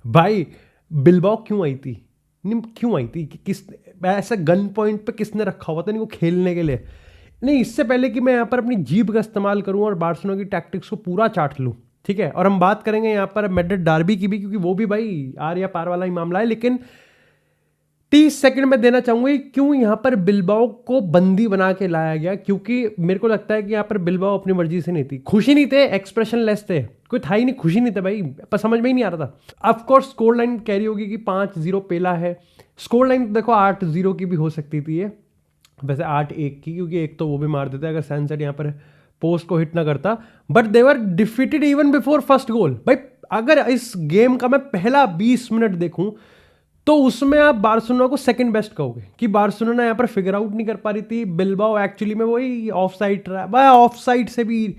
भाई बिलबाओ क्यों आई थी? नहीं क्यों आई थी कि किस ऐसा गन पॉइंट पे किसने रखा हुआ था इनको खेलने के लिए? नहीं, इससे पहले कि मैं यहाँ पर अपनी जीभ का इस्तेमाल करूँ और बार्सिलोना की टैक्टिक्स को पूरा चाट लूँ, ठीक है, और हम बात करेंगे यहाँ पर मैड्रिड डार्बी की भी, क्योंकि वो भी भाई आर या पार वाला ही मामला है। लेकिन 30 सेकंड में देना चाहूंगा क्यों यहां पर बिलबाओ को बंदी बना के लाया गया, क्योंकि मेरे को लगता है कि यहां पर बिलबाओ अपनी मर्जी से नहीं थी, खुशी नहीं थे, एक्सप्रेशन लेस थे, कोई था ही नहीं, खुशी नहीं थे भाई, पर समझ में ही नहीं आ रहा था। Of course score line carry होगी कि 5-0 पेला है, स्कोर लाइन देखो 8-0 की भी हो सकती थी ये, वैसे 8-1 की, क्योंकि एक तो वो भी मार देता अगर सनसेट यहाँ पर पोस्ट को हिट ना करता, but they were defeated even before first goal. भाई अगर इस गेम का मैं पहला 20 मिनट देखूं तो उसमें आप बार्सिलोना को सेकंड बेस्ट कहोगे कि बार्सिलोना यहाँ पर फिगर आउट नहीं कर पा रही थी, बिलबाओ एक्चुअली में वही ऑफ साइड रहा, ऑफ साइड से भी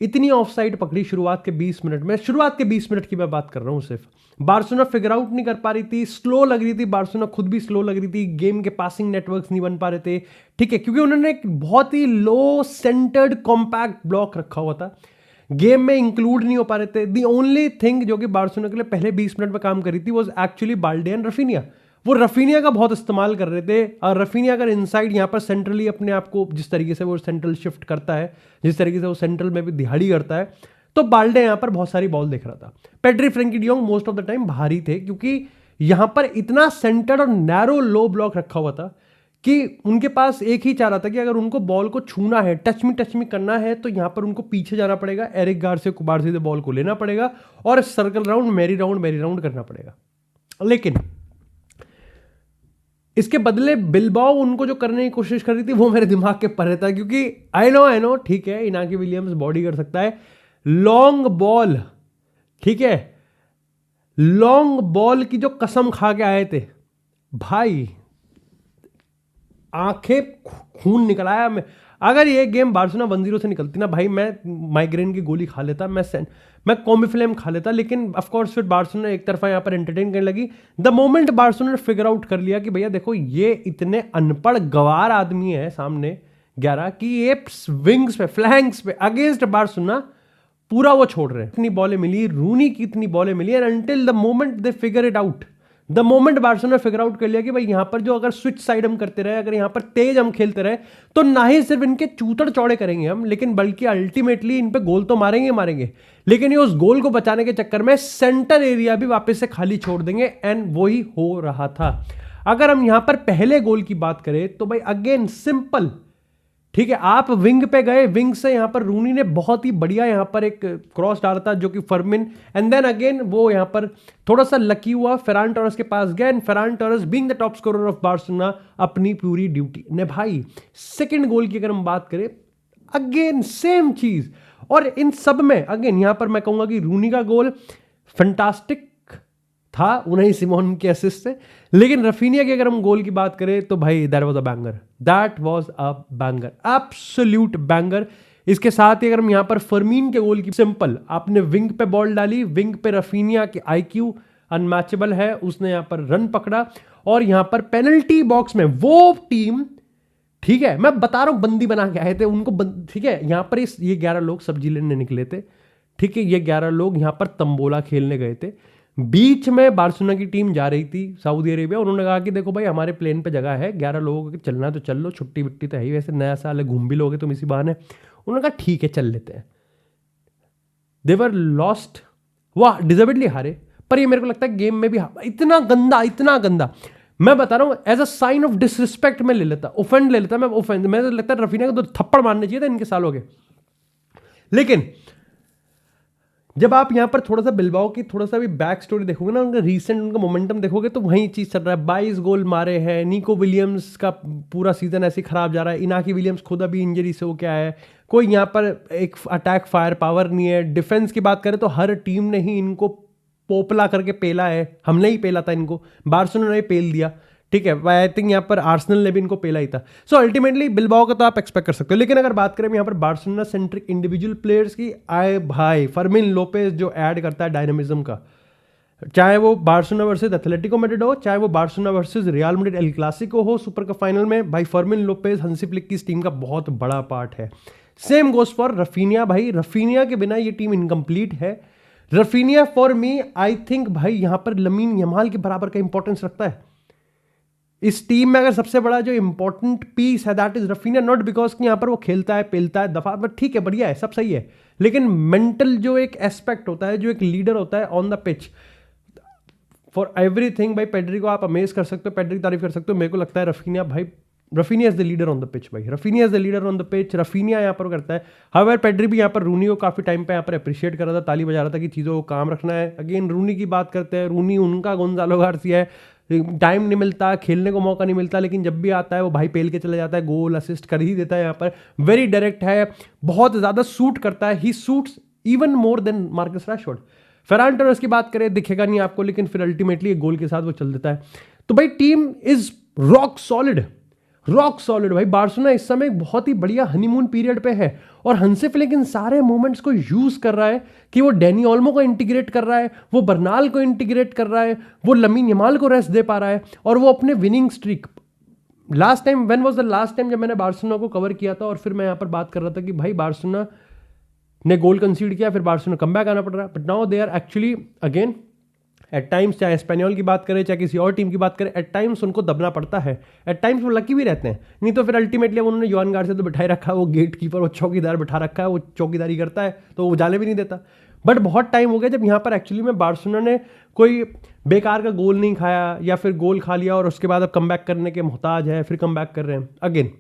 इतनी ऑफ साइड पकड़ी शुरुआत के 20 मिनट में, शुरुआत के 20 मिनट की मैं बात कर रहा हूँ सिर्फ। बार्सिलोना फिगर आउट नहीं कर पा रही थी, स्लो लग रही थी, बार्सिलोना खुद भी स्लो लग रही थी, गेम के पासिंग नेटवर्क्स नहीं बन पा रहे थे, ठीक है, क्योंकि उन्होंने एक बहुत ही लो सेंटर्ड कॉम्पैक्ट ब्लॉक रखा हुआ था, गेम में इंक्लूड नहीं हो पा रहे थे। दी ओनली थिंग जो कि बार्सिलोना के लिए पहले 20 मिनट में काम करी थी वो एक्चुअली बाल्डे एंड रफीनिया, वो रफीनिया का बहुत इस्तेमाल कर रहे थे, और रफीनिया अगर इनसाइड यहाँ पर सेंट्रली अपने आप को जिस तरीके से वो सेंट्रल शिफ्ट करता है, जिस तरीके से वो सेंट्रल में भी दिहाड़ी करता है, तो बाल्डे यहाँ पर बहुत सारी बॉल देख रहा था। Pedri Frenkie de Jong most of the time भारी थे, क्योंकि यहाँ पर इतना सेंटर्ड और नैरो लो ब्लॉक रखा हुआ था कि उनके पास एक ही चाह रहा था कि अगर उनको बॉल को छूना है, टच मी करना है, तो यहां पर उनको पीछे जाना पड़ेगा, एरिक गार्सिया कुबारसी से बॉल को लेना पड़ेगा और सर्कल राउंड मेरी राउंड करना पड़ेगा। लेकिन इसके बदले बिलबाओ उनको जो करने की कोशिश कर रही थी वो मेरे दिमाग के परे था, क्योंकि आई नो ठीक है, इनाकी विलियम्स बॉडी कर सकता है, लॉन्ग बॉल, ठीक है, लॉन्ग बॉल की जो कसम खा के आए थे भाई, आंखें खून निकल आया। अगर ये गेम बार्सिलोना 1-0 से निकलती ना भाई, मैं माइग्रेन की गोली खा लेता, मैं कॉम्बिफ्लेम खा लेता, लेकिन ऑफ कोर्स फिर बार्सिलोना एक तरफा यहाँ पर एंटरटेन करने लगी। द मोमेंट बार्सिलोना ने फिगर आउट कर लिया कि भैया देखो ये इतने अनपढ़ गवार आदमी है सामने 11 कि ये विंग्स पे, फ्लैंक्स पे अगेंस्ट बार्सिलोना पूरा वो छोड़ रहे हैं। इतनी बॉलें मिली, रूनी की इतनी बॉलें मिली, and until the moment they figure it out, the moment Barcelona figure out कर लिया कि भाई यहां पर जो अगर स्विच साइड हम करते रहे, अगर यहां पर तेज हम खेलते रहे, तो ना ही सिर्फ इनके चूतड़ चौड़े करेंगे हम, लेकिन बल्कि अल्टीमेटली इन पे गोल तो मारेंगे, लेकिन ये उस गोल को बचाने के चक्कर में सेंटर एरिया भी वापस से खाली छोड़ देंगे, एंड वही हो रहा था। अगर हम यहां पर पहले गोल की बात करें तो भाई अगेन सिंपल, ठीक है, आप विंग पे गए, विंग से यहां पर रूनी ने बहुत ही बढ़िया यहां पर एक क्रॉस डाला था जो कि फर्मिन, एंड देन अगेन वो यहां पर थोड़ा सा लकी हुआ, फेरान टोरेस के पास गया, and Ferran Torres being the top scorer of Barcelona अपनी पूरी ड्यूटी निभाई। सेकंड गोल की अगर हम बात करें, अगेन सेम चीज, और इन सब में अगेन यहां पर मैं कहूंगा कि रूनी का गोल फैंटास्टिक था, उन्हें सिमोन के असिस्ट से, लेकिन रफीनिया की अगर हम गोल की बात करें तो भाई that was a banger, that was a banger, absolute banger. इसके साथ ही अगर हम यहां पर फर्मीन के गोल की, सिंपल, आपने विंग पे बॉल डाली, विंग पे रफीनिया की आईक्यू अनमैचेबल है, उसने यहां पर रन पकड़ा, और यहां पर पेनल्टी बॉक्स में वो टीम, ठीक है, मैं बता रहा हूं बंदी बना के आए थे उनको, ठीक है, यहां पर ये 11 लोग सब्जी लेने निकले थे, ठीक है, ये 11 लोग यहां पर तंबोला खेलने गए थे, बीच में बार्सिलोना की टीम जा रही थी सऊदी अरेबिया, उन्होंने कहा कि देखो भाई हमारे प्लेन पे जगह है, 11 लोगों को चलना तो चल लो, छुट्टी विट्टी तो है ही, वैसे नया साल है, घूम भी लोगे तुम इसी बहाने, उन्होंने कहा ठीक है चल लेते हैं। देवर लॉस्ट, वाह डिजर्वेडली हारे, पर ये मेरे को लगता है गेम में भी इतना गंदा, मैं बता रहा हूं as a sign of disrespect में ले लेता, ऑफेंड ले लेता, मैं लगता है रफीना को तो थप्पड़ मारने चाहिए था इनके सालों के। लेकिन जब आप यहां पर थोड़ा सा बिलबाओ की थोड़ा सा भी बैक स्टोरी देखोगे ना, उनका रीसेंट उनका मोमेंटम देखोगे तो वही चीज चल रहा है, 22 गोल मारे हैं, निको विलियम्स का पूरा सीजन ऐसे खराब जा रहा है, इनाकी विलियम्स खुद अभी इंजरी से हो क्या है, कोई यहां पर एक अटैक फायर पावर नहीं है, डिफेंस की बात करें तो हर टीम ने ही इनको पोपला करके पेला है, हमने ही पेला था इनको, बार्सिलोना ने पेल दिया, ठीक है, आई थिंक यहाँ पर आर्सेनल ने भी इनको पेला ही था। सो अल्टीमेटली बिलबाओ का तो आप एक्सपेक्ट कर सकते हो, लेकिन अगर बात करें यहाँ पर बार्सिलोना सेंट्रिक इंडिविजुअल प्लेयर्स की, आए भाई फर्मिन लोपेज जो ऐड करता है डायनामिज्म का, चाहे वो बार्सिलोना वर्सेस एथलेटिको मैड्रिड हो, चाहे वो Barcelona versus real Madrid El Clasico हो सुपर कप फाइनल में, भाई फर्मिन लोपेज हंसी फ्लिक की इस टीम का बहुत बड़ा पार्ट है। सेम गोस फॉर रफीनिया, भाई रफीनिया के बिना ये टीम इनकम्प्लीट है, Raphinha for me I think भाई यहां पर लमीन यमाल के बराबर का इंपॉर्टेंस रखता है इस टीम में। अगर सबसे बड़ा जो इंपॉर्टेंट पीस है that is Raphinha, not because कि यहां पर वो खेलता है पेलता है दफा, बट ठीक है बढ़िया है सब सही है, लेकिन मेंटल जो एक एस्पेक्ट होता है, जो एक लीडर होता है on the pitch, for everything भाई पेड्री को आप अमेज कर सकते हो, पेड्री की तारीफ कर सकते हो, मेरे को लगता है रफीनिया भाई, Raphinha is the leader on the pitch भाई, Raphinha is the leader on the pitch, Raphinha यहाँ पर करता है। हाउएवर पेड्री भी यहाँ पर रूनी को काफी टाइम पे यहाँ पर अप्रिशिएट कर रहा था, ताली बजा रहा था कि चीज़ों को काम रखना है। अगेन रूनी की बात करते हैं, रूनी उनका गोंजालो गार्सिया है, टाइम नहीं मिलता, खेलने को मौका नहीं मिलता, लेकिन जब भी आता है वो भाई पेल के चले जाता है, गोल असिस्ट कर ही देता है। यहाँ पर वेरी डायरेक्ट है, बहुत ज़्यादा सूट करता है, he suits even more than Marcus Rashford. Ferran Torres की बात करें दिखेगा नहीं आपको, लेकिन फिर अल्टीमेटली एक गोल के साथ वो चल देता है। तो भाई team is rock solid, rock solid भाई। बार्सिलोना इस समय एक बहुत ही बढ़िया हनीमून पीरियड पे है और हंसी फ्लिक इन सारे मोमेंट्स को यूज कर रहा है कि वो डैनी ओल्मो को इंटीग्रेट कर रहा है, वो बर्नाल को इंटीग्रेट कर रहा है, वो लमीन यमाल को रेस्ट दे पा रहा है, और वो अपने winning streak, last time when was the last time जब मैंने बार्सिलोना को कवर किया था और फिर मैं यहां पर बात कर रहा था कि भाई बार्सिलोना ने गोल कंसीड किया, फिर बार्सिलोना कमबैक आना पड़ रहा है, but now they are actually again at times, चाहे स्पेनियोल की बात करें चाहे किसी और टीम की बात करें, एट टाइम्स उनको दबना पड़ता है, एट टाइम्स वो लकी भी रहते हैं, नहीं तो फिर अल्टीमेटली उन्होंने योहान गार्सिया से तो बिठाई रखा है, वो गेट कीपर, वो चौकीदार बिठा रखा है, वो चौकीदारी करता है तो वो जाने भी नहीं देता। बट बहुत टाइम हो गया जब यहाँ पर एक्चुअली में बार्सिलोना ने कोई बेकार का गोल नहीं खाया या फिर गोल खा लिया और उसके बाद अब कम करने के मोहताज है, फिर कम कर रहे हैं अगेन,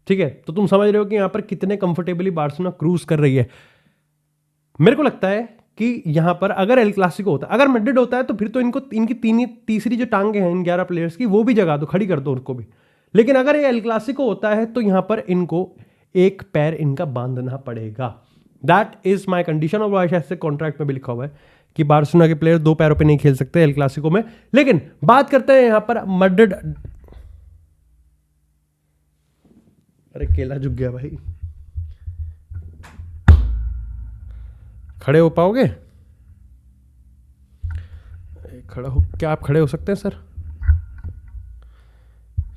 ठीक है। तो तुम समझ रहे हो कि यहाँ पर कितने कंफर्टेबली बार्सिलोना क्रूज कर रही है। मेरे को लगता है कि यहां पर अगर एल क्लासिको होता है, अगर मैड्रिड होता है, तो फिर तो इनको इनकी तीसरी जो टांगे हैं इन 11 प्लेयर्स की वो भी जगा दो, खड़ी कर दो उनको भी। लेकिन अगर ये एल क्लासिको होता है तो यहां पर इनको एक पैर इनका बांधना पड़ेगा, दैट इज माई कंडीशन। और वो शायद से कॉन्ट्रैक्ट में भी लिखा हुआ है कि बार्सिलोना के प्लेयर 2 पैरों पर नहीं खेल सकते एल क्लासिको में। लेकिन बात करते हैं यहां पर मैड्रिड, अरे केला झुक गया भाई, खड़े हो पाओगे? खड़ा हो, क्या आप खड़े हो सकते हैं सर?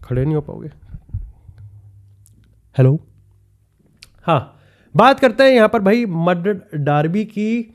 खड़े नहीं हो पाओगे। हेलो, हाँ बात करते हैं यहां पर भाई मैड्रिड डार्बी की।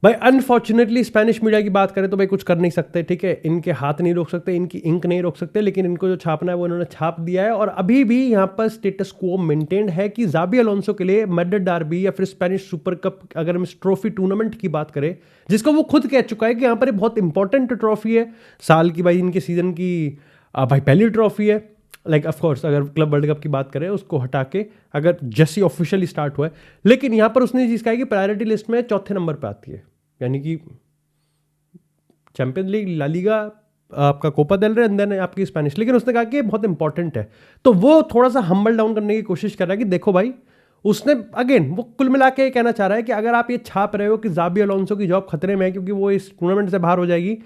भाई अनफॉर्चुनेटली स्पेनिश मीडिया की बात करें तो भाई कुछ कर नहीं सकते, ठीक है, इनके हाथ नहीं रोक सकते, इनकी इंक नहीं रोक सकते, लेकिन इनको जो छापना है वो इन्होंने छाप दिया है। और अभी भी यहाँ पर स्टेटस क्वो मेंटेन्ड है कि ज़ाबी अलोंसो के लिए मैड्रिड डार्बी या फिर स्पेनिश सुपर कप, अगर हम इस ट्रॉफी टूर्नामेंट की बात करें, जिसको वो खुद कह चुका है कि यहाँ पर बहुत इंपॉर्टेंट ट्रॉफी है साल की, भाई इनके सीजन की भाई पहली ट्रॉफी है। लाइक ऑफकोर्स अगर क्लब वर्ल्ड कप की बात करें उसको हटा के, अगर जैसी ऑफिशियली स्टार्ट हुआ है, लेकिन यहाँ पर उसने चीज़ कहा कि प्रायोरिटी लिस्ट में 4थे नंबर पर आती है, यानी कि चैंपियंस लीग, ला लीगा, आपका कोपा देल रे, देन आपकी स्पेनिश। लेकिन उसने कहा कि बहुत इंपॉर्टेंट है, तो वो थोड़ा सा हम्बल डाउन करने की कोशिश कर रहा है कि देखो भाई, उसने अगेन वो कुल मिला के कहना चाह रहा है कि अगर आप ये छाप रहे हो कि ज़ाबी अलोंसो की जॉब खतरे में है क्योंकि वो इस टूर्नामेंट से बाहर हो जाएगी,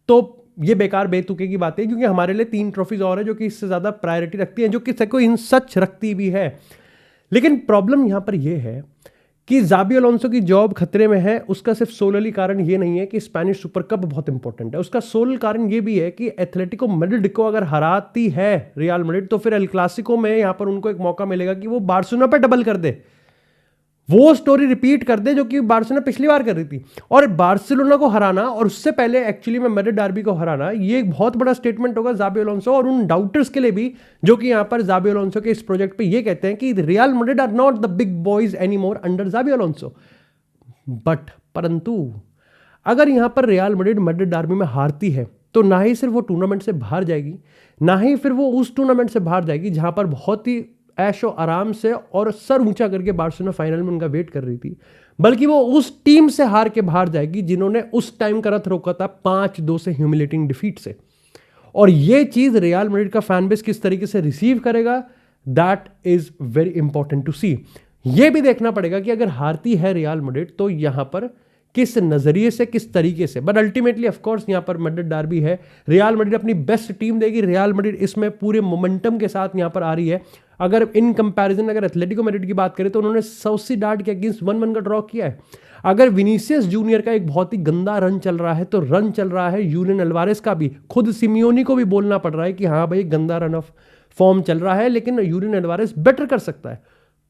तो ये बेकार बेतुके की बात है, क्योंकि हमारे लिए 3 ट्रॉफीज और है जो कि इससे ज़्यादा प्रायोरिटी रखती हैं, जो कि सबको इन सच रखती भी है। लेकिन प्रॉब्लम यहाँ पर यह है कि ज़ाबी अलोंसो की जॉब खतरे में है, उसका सिर्फ सोलली कारण ये नहीं है कि स्पेनिश सुपर कप बहुत इंपॉर्टेंट है, उसका सोल कारण ये भी है कि एथलेटिको मैड्रिड को अगर हराती है रियल मैड्रिड, तो फिर एल क्लासिको में यहां पर उनको एक मौका मिलेगा कि वो बार्सिलोना पे डबल कर दे, वो स्टोरी रिपीट कर दे जो कि बार्सिलोना पिछली बार कर रही थी। और बार्सिलोना को हराना और उससे पहले एक्चुअली में मैड्रिड डार्बी को हराना, ये एक बहुत बड़ा स्टेटमेंट होगा ज़ाबी अलोंसो और उन डाउटर्स के लिए भी, जो कि यहां पर ज़ाबी अलोंसो के इस प्रोजेक्ट पे ये कहते हैं कि Real Madrid are not the big boys any more under Xabi Alonso. But परंतु अगर यहां पर रियल मैड्रिड मैड्रिड डार्बी में हारती है, तो ना ही सिर्फ वो टूर्नामेंट से बाहर जाएगी, ना ही फिर वो उस टूर्नामेंट से बाहर जाएगी जहां पर बहुत ही ऐशो आराम से और सर ऊंचा करके बार्सिलोना फाइनल में उनका वेट कर रही थी, बल्कि वो उस टीम से हार के बाहर जाएगी जिन्होंने उस टाइम का रथ रोका था 5-2 से ह्यूमिलेटिंग डिफीट से। और ये चीज रियल मैड्रिड का फैन बेस किस तरीके से रिसीव करेगा, that is very important to see. ये भी देखना पड़ेगा कि अगर हारती है रियल मैड्रिड तो यहां पर किस नजरिए से, किस तरीके से। बट अल्टीमेटली ऑफ कोर्स यहां पर मैड्रिड डार्बी है, रियल मैड्रिड अपनी बेस्ट टीम देगी, रियल मैड्रिड इसमें पूरे मोमेंटम के साथ यहां पर आ रही है। अगर इन कंपैरिजन अगर एथलेटिको मैड्रिड की बात करें तो उन्होंने सोसिएडाड के अगेंस्ट 1-1 का ड्रॉ किया है। अगर विनीसियस जूनियर का एक बहुत ही गंदा रन चल रहा है, तो रन चल रहा है यूलियन अल्वारेस का भी, खुद सिमियोनी को भी बोलना पड़ रहा है कि हाँ भाई गंदा रन ऑफ फॉर्म चल रहा है, लेकिन यूलियन अल्वारेस बेटर कर सकता है,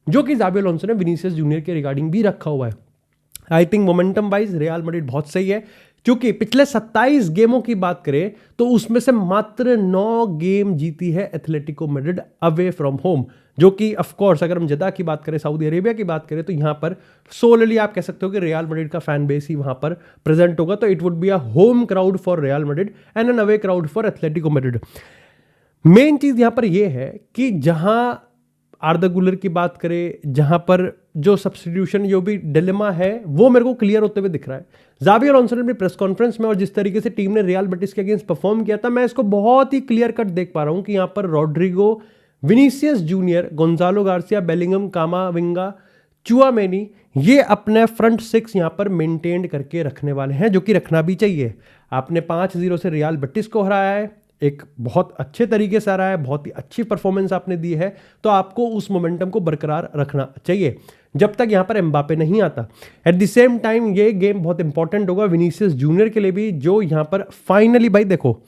जो कि ज़ाबी अलोंसो ने विनीसियस जूनियर के रिगार्डिंग भी रखा हुआ है। I think momentum wise real Madrid बहुत सही है, क्योंकि पिछले 27 गेमों की बात करें तो उसमें से मात्र 9 गेम जीती है Atletico Madrid away from home, जो कि ऑफ कोर्स अगर हम जदा की बात करें, सऊदी अरेबिया की बात करें, तो यहां पर सोलली आप कह सकते हो कि रियल मैड्रिड का फैन बेस ही वहां पर प्रेजेंट होगा। तो it would be a home crowd for Real Madrid and N away crowd for Atletico Madrid. Main चीज यहां पर यह है कि जहां आर्दा गुलर की बात करें, जहां पर जो सब्स्टिट्यूशन जो भी डिलेमा है वो मेरे को क्लियर होते हुए दिख रहा है। ज़ाबी अलonso ने अपनी प्रेस कॉन्फ्रेंस में और जिस तरीके से टीम ने रियल बेटिस के अगेंस्ट परफॉर्म किया था, मैं इसको बहुत ही क्लियर कट देख पा रहा हूं कि यहां पर Rodrygo, Vinicius Junior, Gonzalo Garcia, Bellingham, Camavinga, Tchouameni, ये अपने फ्रंट 6 यहां पर मेंटेन करके रखने वाले हैं, जो कि रखना भी चाहिए। आपने 5-0 से रियल बेटिस को हराया है, एक बहुत अच्छे तरीके से आ रहा है, बहुत ही अच्छी परफॉर्मेंस आपने दी है, तो आपको उस मोमेंटम को बरकरार रखना चाहिए जब तक यहां पर एम्बापे नहीं आता। एट द सेम टाइम ये गेम बहुत इंपॉर्टेंट होगा विनीसियस जूनियर के लिए भी, जो यहां पर फाइनली, भाई देखो,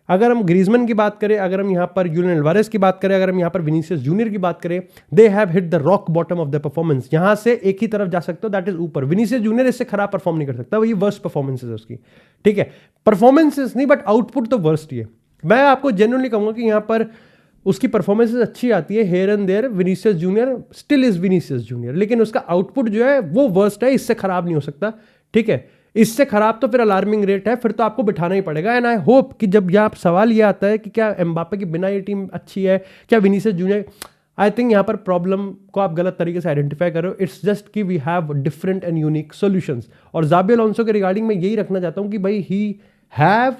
अगर हम ग्रीजमैन की बात करें, अगर हम यहां पर यूलियन अल्वारेज की बात करें, अगर हम यहां पर विनीसियस जूनियर की बात करें, they have hit the rock bottom of the performance. यहां से एक ही तरफ जा सकते हो, दैट इज ऊपर। विनीसियस जूनियर इससे खराब परफॉर्म नहीं कर सकता, वही वर्स्ट परफॉर्मेंस है उसकी, ठीक है, परफॉर्मेंसेस नहीं बट आउटपुट तो वर्स्ट ही है। मैं आपको जेन्युइनली कहूंगा कि यहां पर उसकी परफॉर्मेंसेस अच्छी आती है here and there, Vinicius Junior still is Vinicius Junior, लेकिन उसका आउटपुट जो है वो वर्स्ट है, इससे खराब नहीं हो सकता, ठीक है, इससे खराब तो फिर अलार्मिंग रेट है, फिर तो आपको बिठाना ही पड़ेगा। एंड आई होप कि जब यहाँ सवाल ये आता है कि क्या एम्बापे के बिना ये टीम अच्छी है, क्या विनीसियस जूनियर, आई थिंक यहाँ पर प्रॉब्लम को आप गलत तरीके से आइडेंटिफाई करो। इट्स जस्ट कि we have different and unique solutions. और ज़ाबी अलonso के रिगार्डिंग मैं यही रखना चाहता हूँ कि भाई he have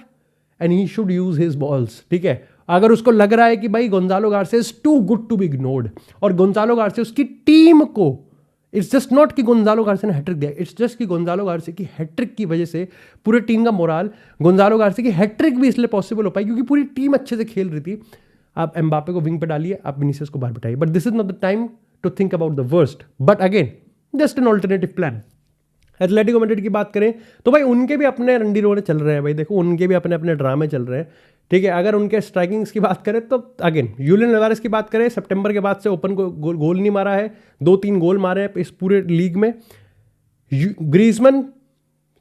and he should use his balls, ठीक है। अगर उसको लग रहा है कि भाई Gonzalo Garcia is too good to be ignored, और गोंजालो गार्सिया उसकी टीम को, इट्स जस्ट नॉट कि गोंजालो गार्सिया ने हैट्रिक दिया, इट्स जस्ट कि गोंजालो गार्सिया की हैट्रिक की वजह से पूरी टीम का मोराल, गोंजालो गार्सिया की हैट्रिक भी इसलिए पॉसिबल हो पाई क्योंकि पूरी टीम अच्छे से खेल रही थी। आप एम्बापे को विंग पे डालिए, आप विनीसियस को बाहर बिठाइए, but this is not the time to think about the worst, but again just an alternative plan. Atletico Madrid की बात करें तो भाई उनके भी अपने रंडी रोड़े चल रहे हैं, भाई देखो उनके भी अपने अपने ड्रामे चल रहे हैं, ठीक है। अगर उनके स्ट्राइकिंग्स की बात करें तो अगेन यूलियन अल्वारेज की बात करें, सितंबर के बाद से ओपन को गोल नहीं मारा है, 2-3 गोल मारे हैं इस पूरे लीग में। ग्रीजमैन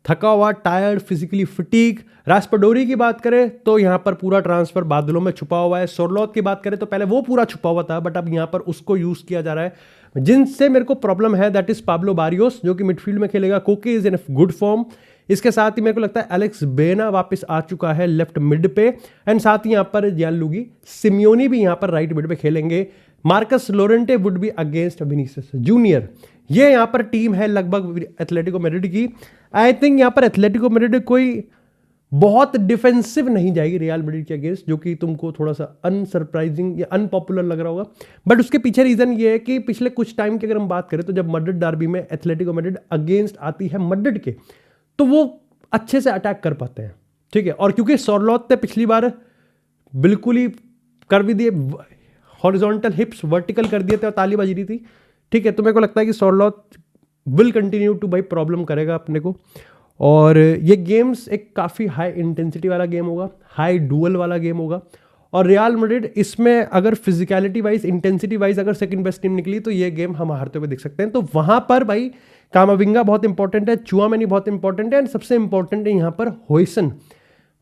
थका हुआ, टायर्ड, फिजिकली फटीग। रास्पाडोरी की बात करें तो यहां पर पूरा ट्रांसफर बादलों में छुपा हुआ है। सोरलॉथ की बात करें तो पहले वो पूरा छुपा हुआ था, बट अब यहां पर उसको यूज किया जा रहा है। जिनसे मेरे को प्रॉब्लम है दैट इज पाब्लो बारियोस, जो कि मिडफील्ड में खेलेगा। कोके इज इन गुड फॉर्म। इसके साथ ही मेरे को लगता है एलेक्स बेना वापस आ चुका है लेफ्ट मिड पे, एंड साथ ही यहां पर जियानलुगी सिमियोनी भी यहां पर राइट मिड पे खेलेंगे। Marcos Llorente would be against Vinicius Junior. ये यहां पर टीम है लगभग एथलेटिको मैड्रिड की। आई थिंक यहां पर एथलेटिको मैड्रिड कोई बहुत डिफेंसिव नहीं जाएगी रियल मैड्रिड के अगेंस्ट, जो कि तुमको थोड़ा सा अनसरप्राइजिंग या अनपॉपुलर लग रहा होगा, बट उसके पीछे रीजन ये है कि पिछले कुछ टाइम की अगर हम बात करें तो जब मैड्रिड डर्बी में एथलेटिको मैड्रिड अगेंस्ट आती है मैड्रिड के, तो वो अच्छे से अटैक कर पाते हैं, ठीक है। और क्योंकि सोरलॉथ ने पिछली बार बिल्कुल ही कर भी दिए, हॉरिजॉन्टल हिप्स वर्टिकल कर दिए थे और ताली बज रही थी, ठीक है। तो मेरे को लगता है कि सोरलॉथ विल कंटिन्यू टू भाई प्रॉब्लम करेगा अपने को। और ये गेम्स एक काफ़ी हाई इंटेंसिटी वाला गेम होगा, हाई डुअल वाला गेम होगा। और रियल मैड्रिड इसमें अगर फिजिकलिटी वाइज, इंटेंसिटी वाइज अगर सेकंड बेस्ट टीम निकली तो ये गेम हम हारते हुए देख सकते हैं। तो वहां पर भाई कामाविंगा बहुत इंपॉर्टेंट है, चुआमेनी बहुत इंपॉर्टेंट है, एंड सबसे इंपॉर्टेंट है यहाँ पर होइसन।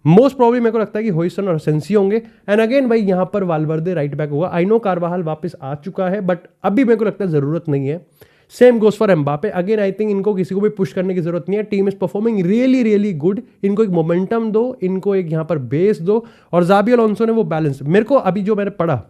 मोस्ट प्रॉब्ली मेरे को लगता है कि होइसन और असेंसियो होंगे, एंड अगेन भाई यहाँ पर वालवर्दे राइट बैक होगा। आई नो कारवाहल वापस आ चुका है, बट अभी मेरे को लगता है जरूरत नहीं है। Same goes for Mbappe. Again I think इनको किसी को भी पुश करने की जरूरत नहीं है। Team is performing really really good. इनको एक मोमेंटम दो, इनको एक यहाँ पर बेस दो, और ज़ाबी अलonso ने वो बैलेंस। मेरे को अभी जो मैंने पढ़ा,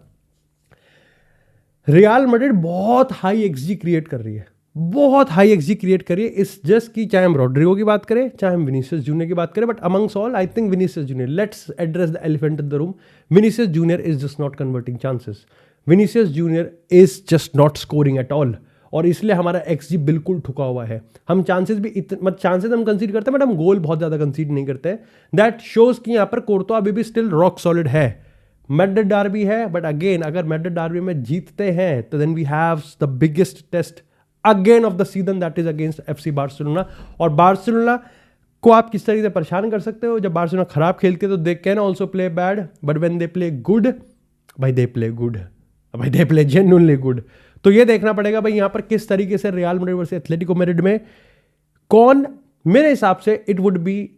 रियल मैड्रिड बहुत हाई एक्सजी क्रिएट कर रही है, बहुत हाई एक्सजी क्रिएट कर रही है। इस जस्ट की चाहे हम रॉड्रिगो की बात करें, चाहे हम विनीसियस जूनियर की बात करें, but amongst all I think Vinicius junior, let's address the elephant in the room. Vinicius junior is just not converting chances. Vinicius junior is just not scoring at all, और इसलिए हमारा XD बिल्कुल ठुका हुआ है। हम चांसेस भी chances हम कंसीड करते हैं, बट हम गोल बहुत ज्यादा कंसीड नहीं करते हैं। दैट शोज कि यहाँ पर कोर्तोआ अभी भी स्टिल रॉक सॉलिड है। मैड्रिड डार्बी है, बट अगेन अगर मैड्रिड डार्बी में जीतते हैं तो then we have the biggest test again of the season, that is against FC Barcelona. और बार्सिलोना को आप किस तरीके से परेशान कर सकते हो? जब बार्सिलोना खराब खेलती है तो they can also play bad, but when they play good, भाई दे प्ले गुड, भाई दे प्ले जेन्युइनली गुड। तो ये देखना पड़ेगा भाई यहाँ पर किस तरीके से real Madrid versus Atletico Madrid में कौन, मेरे हिसाब से it would be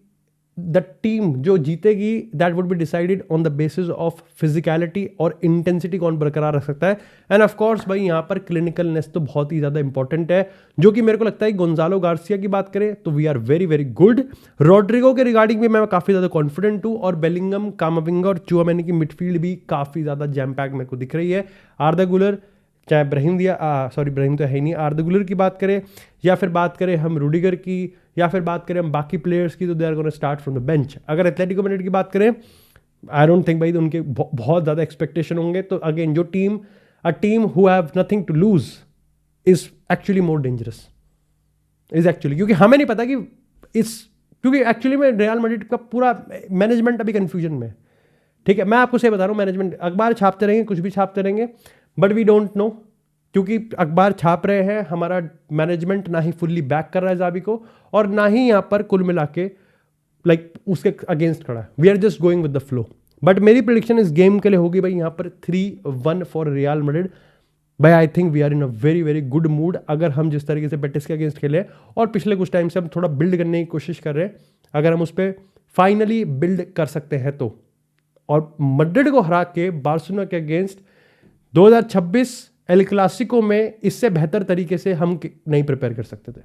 the team जो जीतेगी, that would be decided on the basis of physicality और इंटेंसिटी कौन बरकरार रख सकता है। एंड ऑफ कोर्स भाई यहाँ पर क्लिनिकलनेस तो बहुत ही ज़्यादा इंपॉर्टेंट है, जो कि मेरे को लगता है गोंजालो गार्सिया की बात करें तो we are very very good. Rodrygo के रिगार्डिंग भी मैं काफ़ी ज़्यादा कॉन्फिडेंट हूँ, और बेलिंगम, कामाविंगा और चुआमेनी की मिडफील्ड भी काफ़ी ज़्यादा जैम पैक मेरे को दिख रही है। आर्दा गुलर, चाहे ब्राहिम तो है ही नहीं, आर्दा गुलर की बात करें या फिर बात करें हम रूडिगर की, या फिर बात करें हम बाकी प्लेयर्स की, तो they are gonna start from the bench. अगर एथलेटिको मैड्रिड की बात करें, आई डोंट थिंक भाई उनके बहुत ज़्यादा एक्सपेक्टेशन होंगे। तो अगेन जो team, a team who have nothing to lose is actually more dangerous, is actually, क्योंकि हमें नहीं पता कि क्योंकि एक्चुअली में रियल मैड्रिड का पूरा मैनेजमेंट अभी कंफ्यूजन में है। ठीक है, मैं आपको सही बता रहा हूँ, मैनेजमेंट अखबार छापते रहेंगे, कुछ भी छापते रहेंगे, बट वी डोंट नो, क्योंकि अखबार छाप रहे हैं, हमारा मैनेजमेंट ना ही फुल्ली बैक कर रहा है जावी को, और ना ही यहाँ पर कुल मिला के लाइक उसके अगेंस्ट खड़ा है। We are just going with the flow. But मेरी प्रेडिक्शन इस गेम के लिए होगी भाई यहाँ पर 3-1 फॉर रियल मैड्रिड। भाई I think we are in a very very good mood, अगर हम जिस तरीके से बेटिस के अगेंस्ट खेले और पिछले कुछ टाइम से हम थोड़ा बिल्ड करने की कोशिश कर रहे हैं, अगर हम उस पर फाइनली बिल्ड कर सकते हैं तो, और मैड्रिड को हरा के बार्सिलोना के अगेंस्ट 2026 एल क्लासिको में इससे बेहतर तरीके से हम नहीं प्रिपेयर कर सकते थे।